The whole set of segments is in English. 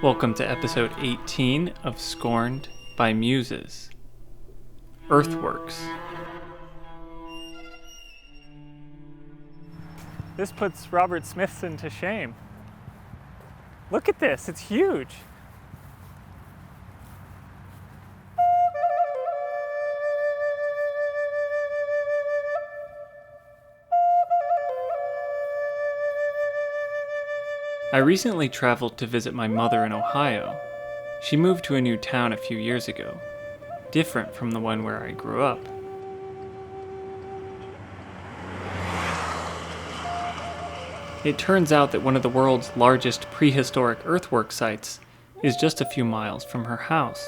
Welcome to episode 18 of Scorned by Muses. Earthworks. This puts Robert Smithson to shame. Look at this, it's huge. I recently traveled to visit my mother in Ohio. She moved to a new town a few years ago, different from the one where I grew up. It turns out that one of the world's largest prehistoric earthwork sites is just a few miles from her house.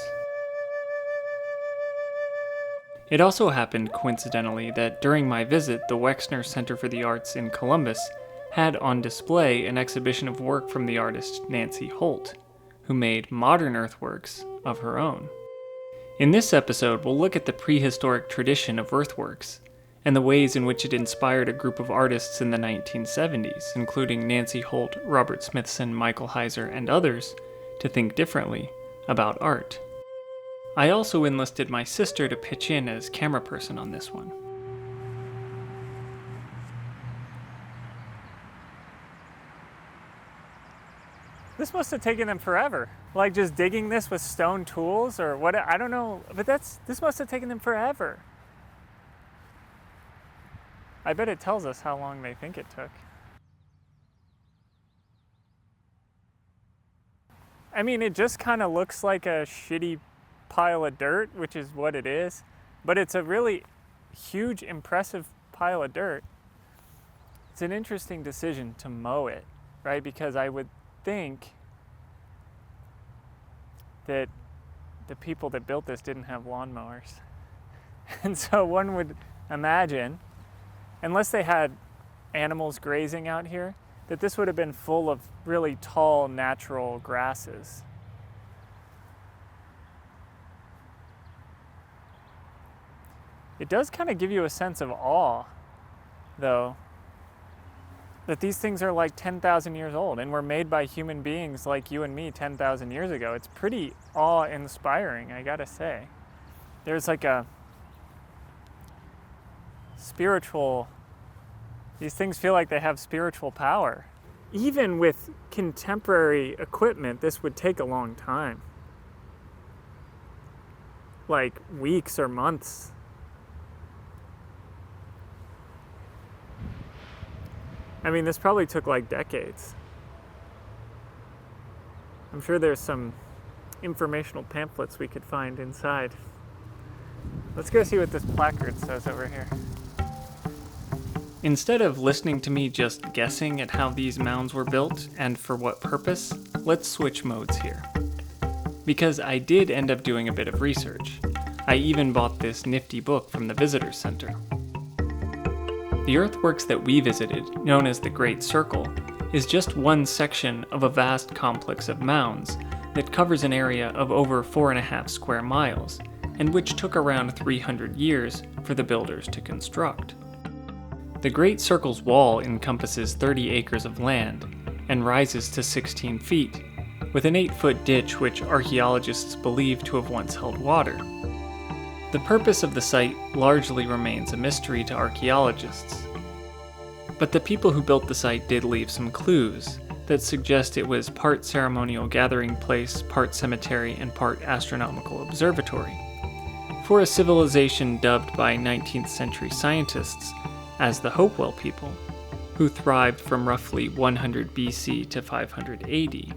It also happened, coincidentally, that during my visit, the Wexner Center for the Arts in Columbus had on display an exhibition of work from the artist Nancy Holt, who made modern earthworks of her own. In this episode, we'll look at the prehistoric tradition of earthworks and the ways in which it inspired a group of artists in the 1970s, including Nancy Holt, Robert Smithson, Michael Heizer, and others, to think differently about art. I also enlisted my sister to pitch in as camera person on this one. This must have taken them forever. Like just digging this with stone tools or what, I don't know, but this must have taken them forever. I bet it tells us how long they think it took. I mean, it just kind of looks like a shitty pile of dirt, which is what it is, but it's a really huge, impressive pile of dirt. It's an interesting decision to mow it, right? Because I would think that the people that built this didn't have lawnmowers. And so one would imagine, unless they had animals grazing out here, that this would have been full of really tall natural grasses. It does kind of give you a sense of awe, though, that these things are like 10,000 years old and were made by human beings like you and me 10,000 years ago. It's pretty awe-inspiring, I gotta say. There's like a spiritual, these things feel like they have spiritual power. Even with contemporary equipment, this would take a long time. Like weeks or months. I mean, this probably took like decades. I'm sure there's some informational pamphlets we could find inside. Let's go see what this placard says over here. Instead of listening to me just guessing at how these mounds were built and for what purpose, let's switch modes here. Because I did end up doing a bit of research. I even bought this nifty book from the Visitor Center. The earthworks that we visited, known as the Great Circle, is just one section of a vast complex of mounds that covers an area of over 4.5 square miles, and which took around 300 years for the builders to construct. The Great Circle's wall encompasses 30 acres of land and rises to 16 feet, with an 8-foot ditch which archaeologists believe to have once held water. The purpose of the site largely remains a mystery to archaeologists. But the people who built the site did leave some clues that suggest it was part ceremonial gathering place, part cemetery, and part astronomical observatory, for a civilization dubbed by 19th century scientists as the Hopewell people, who thrived from roughly 100 BC to 500 AD.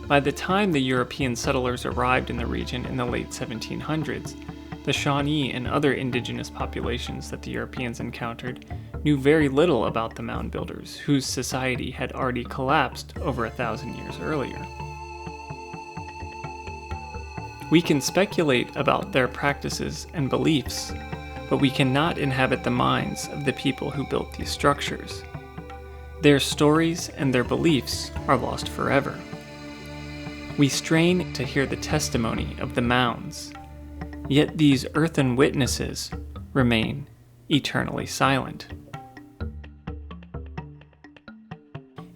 By the time the European settlers arrived in the region in the late 1700s, the Shawnee and other indigenous populations that the Europeans encountered knew very little about the mound builders, whose society had already collapsed over 1,000 years earlier. We can speculate about their practices and beliefs, but we cannot inhabit the minds of the people who built these structures. Their stories and their beliefs are lost forever. We strain to hear the testimony of the mounds, yet these earthen witnesses remain eternally silent.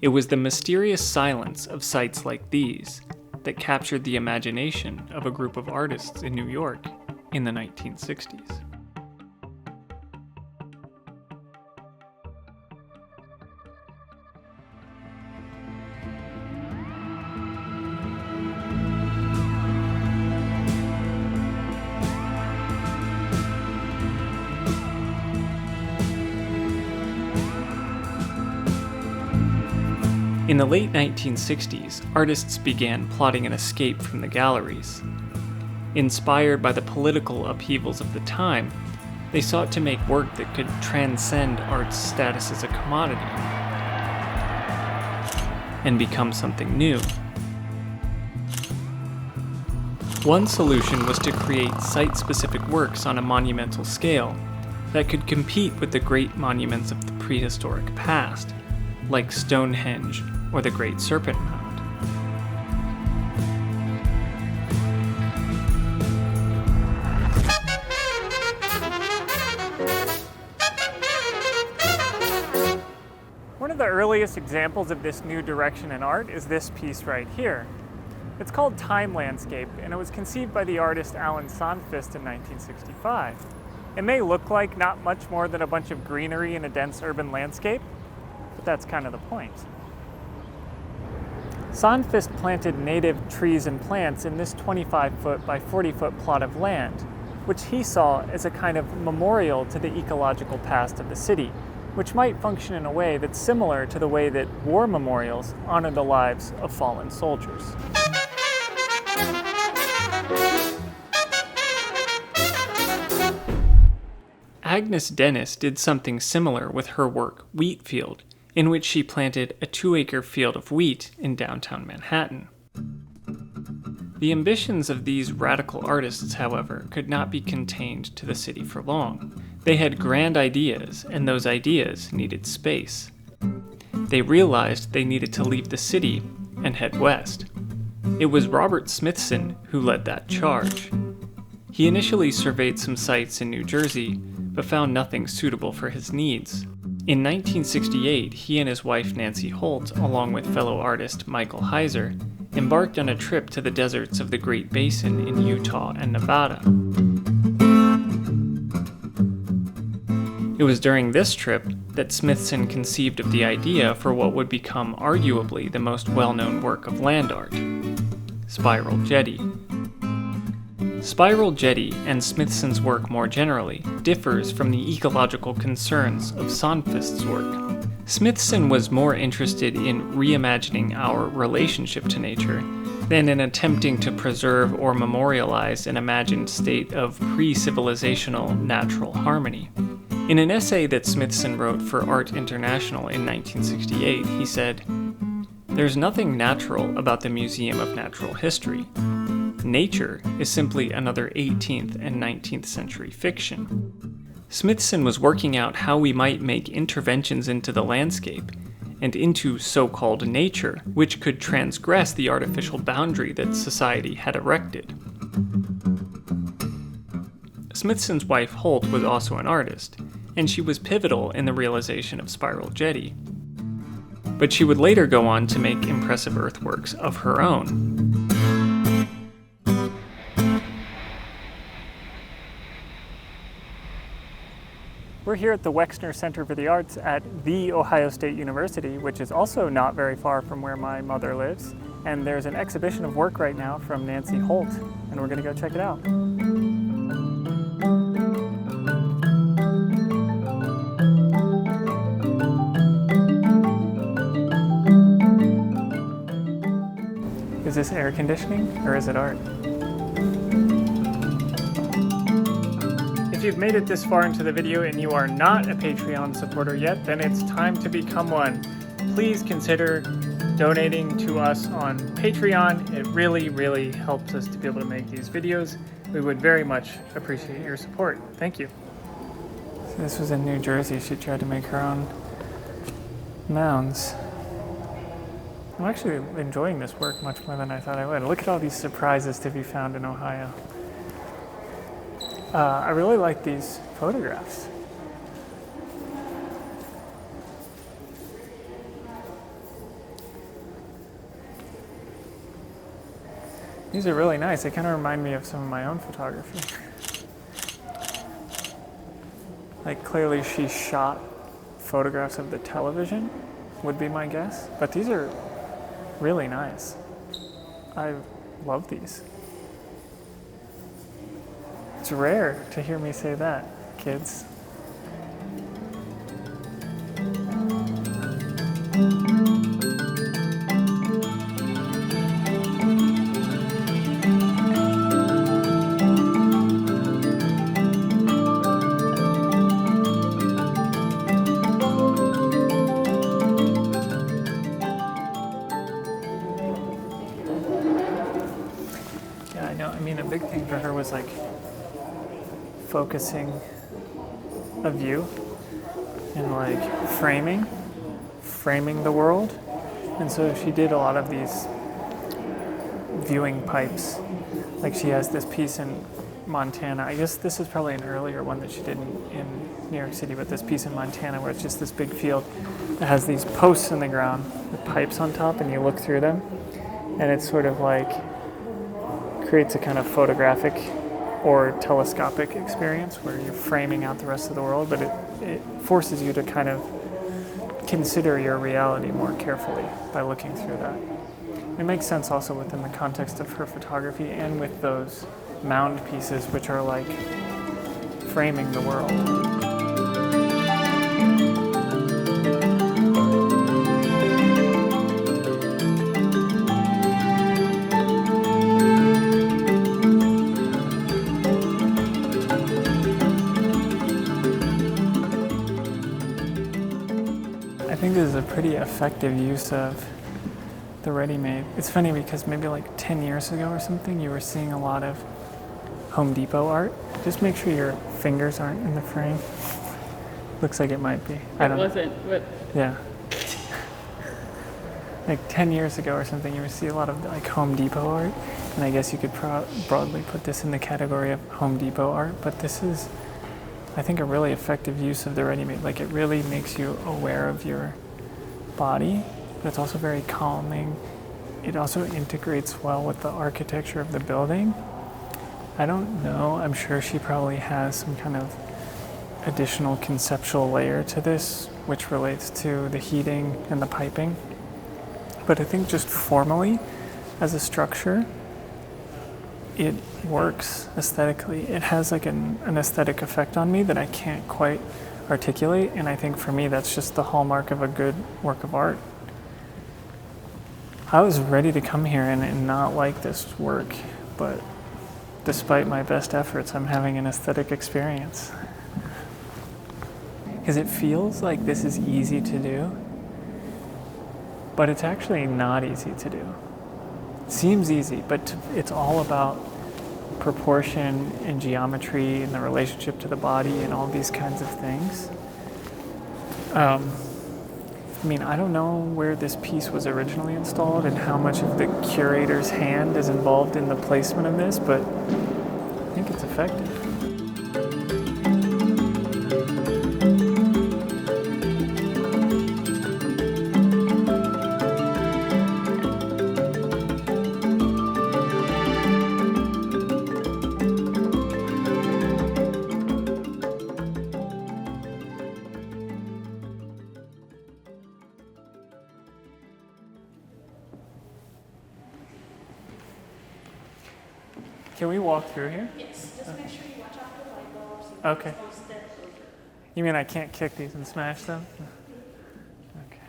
It was the mysterious silence of sites like these that captured the imagination of a group of artists in New York in the 1960s. In the late 1960s, artists began plotting an escape from the galleries. Inspired by the political upheavals of the time, they sought to make work that could transcend art's status as a commodity and become something new. One solution was to create site-specific works on a monumental scale that could compete with the great monuments of the prehistoric past, like Stonehenge or the Great Serpent Mound. One of the earliest examples of this new direction in art is this piece right here. It's called Time Landscape, and it was conceived by the artist Alan Sandfist in 1965. It may look like not much more than a bunch of greenery in a dense urban landscape, but that's kind of the point. Sandfist planted native trees and plants in this 25-foot by 40-foot plot of land, which he saw as a kind of memorial to the ecological past of the city, which might function in a way that's similar to the way that war memorials honor the lives of fallen soldiers. Agnes Dennis did something similar with her work Wheatfield, in which she planted a 2-acre field of wheat in downtown Manhattan. The ambitions of these radical artists, however, could not be contained to the city for long. They had grand ideas, and those ideas needed space. They realized they needed to leave the city and head west. It was Robert Smithson who led that charge. He initially surveyed some sites in New Jersey, but found nothing suitable for his needs. In 1968, he and his wife Nancy Holt, along with fellow artist Michael Heizer, embarked on a trip to the deserts of the Great Basin in Utah and Nevada. It was during this trip that Smithson conceived of the idea for what would become arguably the most well-known work of land art, Spiral Jetty. Spiral Jetty, and Smithson's work more generally, differs from the ecological concerns of Sandfist's work. Smithson was more interested in reimagining our relationship to nature than in attempting to preserve or memorialize an imagined state of pre-civilizational natural harmony. In an essay that Smithson wrote for Art International in 1968, he said, "There's nothing natural about the Museum of Natural History. Nature is simply another 18th and 19th century fiction." Smithson was working out how we might make interventions into the landscape and into so-called nature, which could transgress the artificial boundary that society had erected. Smithson's wife Holt was also an artist, and she was pivotal in the realization of Spiral Jetty. But she would later go on to make impressive earthworks of her own. We're here at the Wexner Center for the Arts at The Ohio State University, which is also not very far from where my mother lives. And there's an exhibition of work right now from Nancy Holt, and we're gonna go check it out. Is this air conditioning, or is it art? If you've made it this far into the video and you are not a Patreon supporter yet, then it's time to become one. Please consider donating to us on Patreon. It really, really helps us to be able to make these videos. We would very much appreciate your support. Thank you. So this was in New Jersey. She tried to make her own mounds. I'm actually enjoying this work much more than I thought I would. Look at all these surprises to be found in Ohio. I really like these photographs. These are really nice. They kind of remind me of some of my own photography. Like clearly she shot photographs of the television, would be my guess. But these are really nice. I love these. It's rare to hear me say that, kids. Yeah, I know. I mean, a big thing for her was like focusing a view and like framing the world. And so she did a lot of these viewing pipes. Like she has this piece in Montana. I guess this is probably an earlier one that she did in New York City, but this piece in Montana where it's just this big field that has these posts in the ground with pipes on top, and you look through them, and it's sort of like creates a kind of photographic or telescopic experience where you're framing out the rest of the world, but it forces you to kind of consider your reality more carefully by looking through that. It makes sense also within the context of her photography and with those mound pieces, which are like framing the world. I think this is a pretty effective use of the ready-made. It's funny because maybe like 10 years ago or something, you were seeing a lot of Home Depot art. Just make sure your fingers aren't in the frame. Looks like it might be. I don't know. It wasn't, but Yeah. Like 10 years ago or something, you would see a lot of like Home Depot art. And I guess you could broadly put this in the category of Home Depot art. But this is, I think, a really effective use of the ready-made. Like it really makes you aware of your body, but it's also very calming. It also integrates well with the architecture of the building. I don't know, I'm sure she probably has some kind of additional conceptual layer to this, which relates to the heating and the piping. But I think just formally, as a structure, it works aesthetically. It has like an aesthetic effect on me that I can't quite articulate, and I think for me that's just the hallmark of a good work of art. I was ready to come here and not like this work, but despite my best efforts, I'm having an aesthetic experience. Because it feels like this is easy to do, but it's actually not easy to do. It seems easy, but it's all about proportion and geometry and the relationship to the body and all these kinds of things. I mean, I don't know where this piece was originally installed and how much of the curator's hand is involved in the placement of this, but I think it's effective. Can we walk through here? yes, just make sure you watch out for light bulbs. Okay. You mean I can't kick these and smash them? Okay.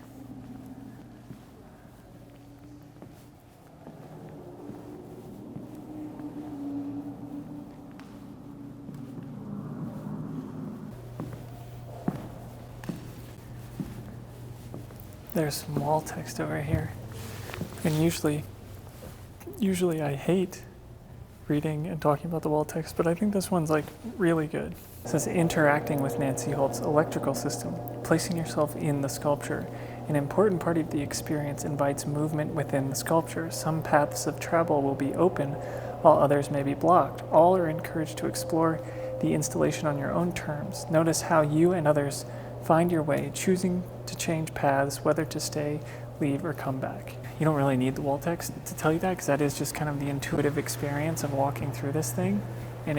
There's some wall text over here. And usually I hate reading and talking about the wall text, but I think this one's like really good. It says interacting with Nancy Holt's electrical system, placing yourself in the sculpture. An important part of the experience invites movement within the sculpture. Some paths of travel will be open, while others may be blocked. All are encouraged to explore the installation on your own terms. Notice how you and others find your way, choosing to change paths, whether to stay, leave, or come back. you don't really need the wall text to tell you that, because that is just kind of the intuitive experience of walking through this thing. And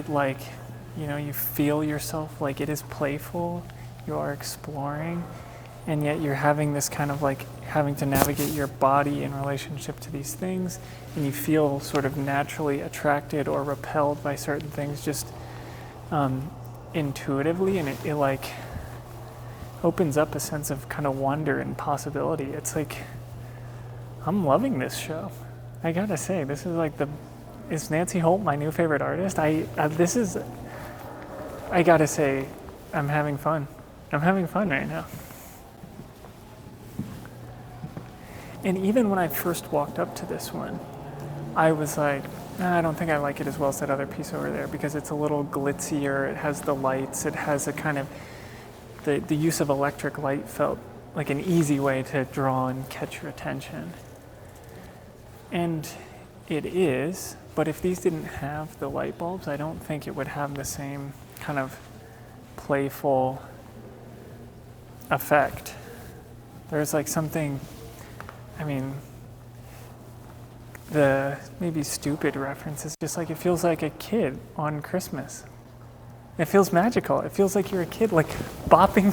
like, you feel yourself, like it is playful, you are exploring, and yet you're having this kind of like having to navigate your body in relationship to these things, and you feel sort of naturally attracted or repelled by certain things just intuitively, and it like opens up a sense of kind of wonder and possibility. It's like, I'm loving this show. I gotta say, this is like is Nancy Holt my new favorite artist? I gotta say, I'm having fun. I'm having fun right now. And even when I first walked up to this one, I was like, I don't think I like it as well as that other piece over there, because it's a little glitzier, it has the lights, it has a kind of, the use of electric light felt like an easy way to draw and catch your attention. And it is, but if these didn't have the light bulbs, I don't think it would have the same kind of playful effect. There's like something, the maybe stupid reference is just like, it feels like a kid on Christmas. It feels magical. It feels like you're a kid, like bopping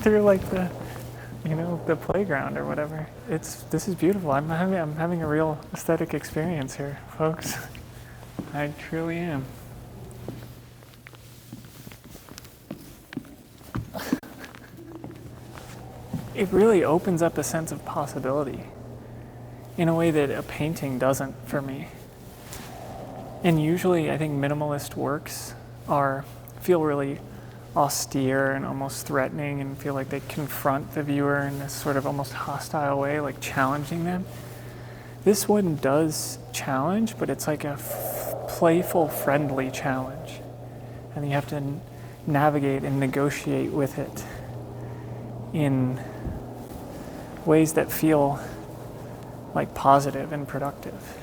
through like the playground or whatever. This is beautiful. I'm having a real aesthetic experience here, folks. I truly am. It really opens up a sense of possibility in a way that a painting doesn't for me. And usually I think minimalist works feel really austere and almost threatening, and feel like they confront the viewer in this sort of almost hostile way, like challenging them. This one does challenge, but it's like a playful, friendly challenge. And you have to navigate and negotiate with it in ways that feel like positive and productive.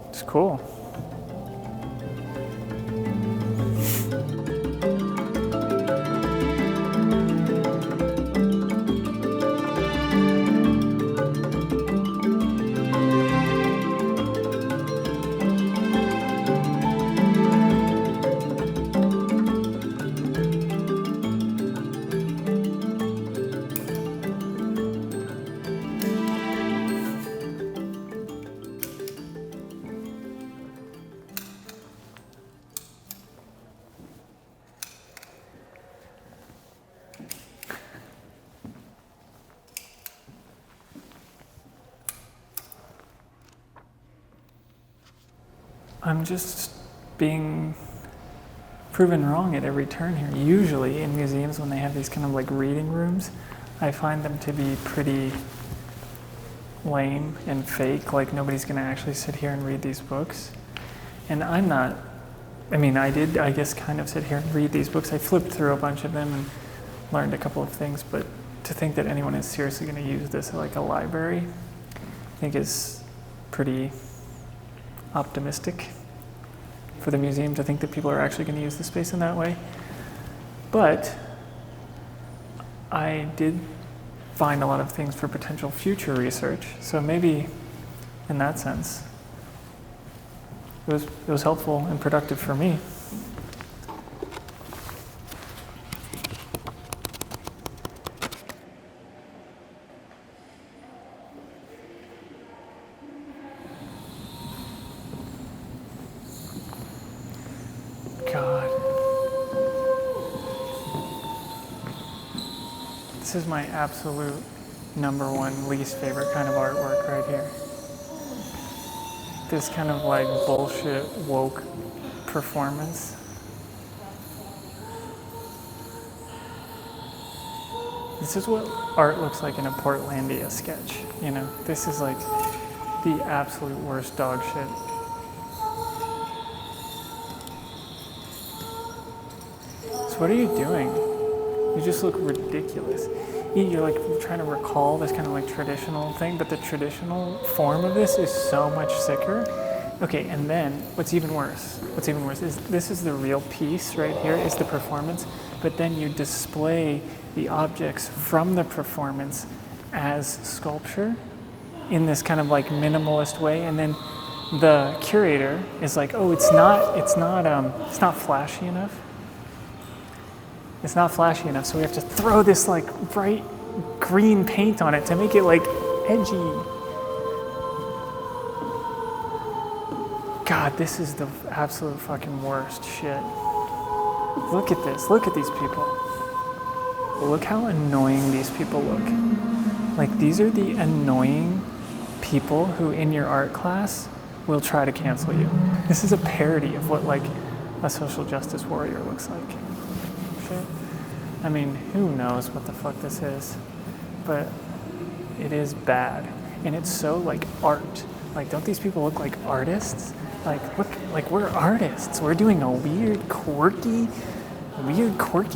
It's cool. I'm just being proven wrong at every turn here. Usually in museums, when they have these kind of like reading rooms, I find them to be pretty lame and fake, like nobody's gonna actually sit here and read these books. And I'm not, I did, I guess, kind of sit here and read these books. I flipped through a bunch of them and learned a couple of things, but to think that anyone is seriously gonna use this at like a library, I think is pretty optimistic for the museum to think that people are actually going to use the space in that way. But I did find a lot of things for potential future research, so maybe in that sense it was helpful and productive for me. God. This is my absolute #1 least favorite kind of artwork right here. This kind of like bullshit woke performance. This is what art looks like in a Portlandia sketch, you know? This is like the absolute worst dog shit. So what are you doing? You just look ridiculous. You're like trying to recall this kind of like traditional thing, but the traditional form of this is so much sicker. Okay, and then what's even worse is this is the real piece right here, is the performance, but then you display the objects from the performance as sculpture in this kind of like minimalist way, and then the curator is like, oh, it's not flashy enough. It's not flashy enough, so we have to throw this like bright green paint on it to make it like edgy. God, this is the absolute fucking worst shit. Look at this. Look at these people. Look how annoying these people look. Like, these are the annoying people who in your art class will try to cancel you. This is a parody of what like a social justice warrior looks like. Shit. I mean, who knows what the fuck this is, but it is bad. And it's so like art. Like, don't these people look like artists? Like, look, like we're artists. We're doing a weird, quirky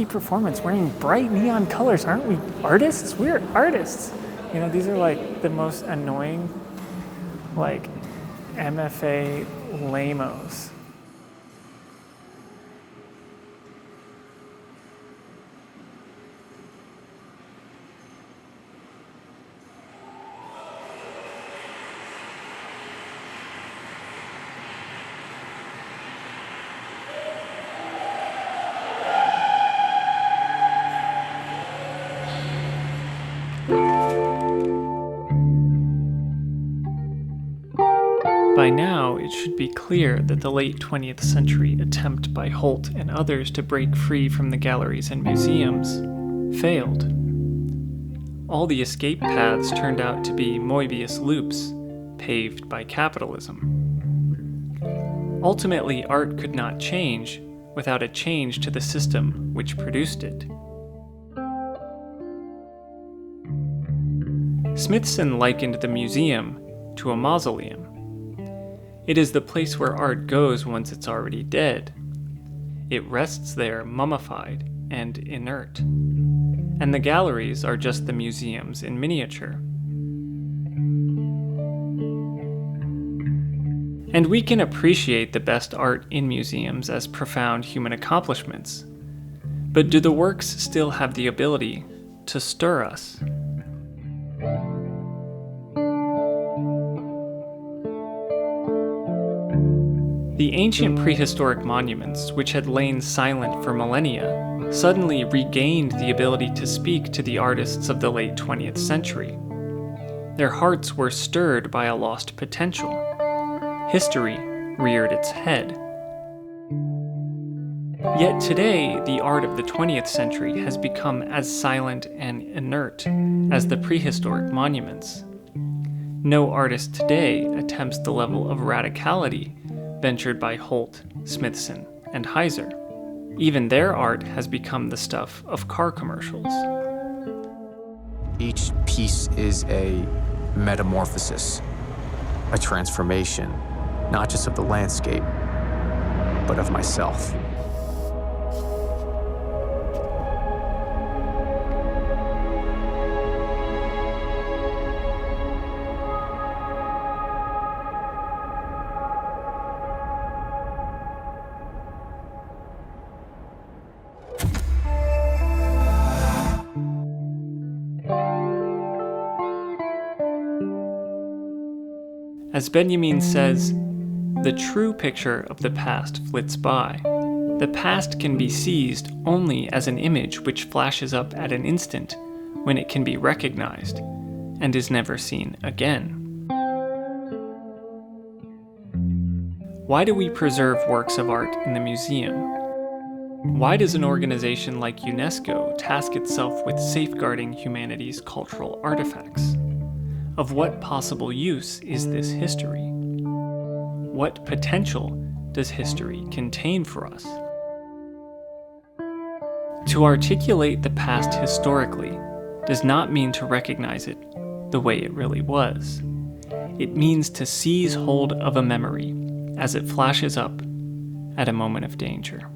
performance wearing bright neon colors. Aren't we artists? We're artists. You know, these are like the most annoying, like, MFA lamos. By now, it should be clear that the late 20th century attempt by Holt and others to break free from the galleries and museums failed. All the escape paths turned out to be Moebius loops, paved by capitalism. Ultimately, art could not change without a change to the system which produced it. Smithson likened the museum to a mausoleum. It is the place where art goes once it's already dead. It rests there mummified and inert. And the galleries are just the museums in miniature. And we can appreciate the best art in museums as profound human accomplishments. But do the works still have the ability to stir us? The ancient prehistoric monuments, which had lain silent for millennia, suddenly regained the ability to speak to the artists of the late 20th century. Their hearts were stirred by a lost potential. History reared its head. Yet today, the art of the 20th century has become as silent and inert as the prehistoric monuments. No artist today attempts the level of radicality ventured by Holt, Smithson, and Heizer. Even their art has become the stuff of car commercials. Each piece is a metamorphosis, a transformation, not just of the landscape, but of myself. As Benjamin says, the true picture of the past flits by. The past can be seized only as an image which flashes up at an instant when it can be recognized and is never seen again. Why do we preserve works of art in the museum? Why does an organization like UNESCO task itself with safeguarding humanity's cultural artifacts? Of what possible use is this history? What potential does history contain for us? To articulate the past historically does not mean to recognize it the way it really was. It means to seize hold of a memory as it flashes up at a moment of danger.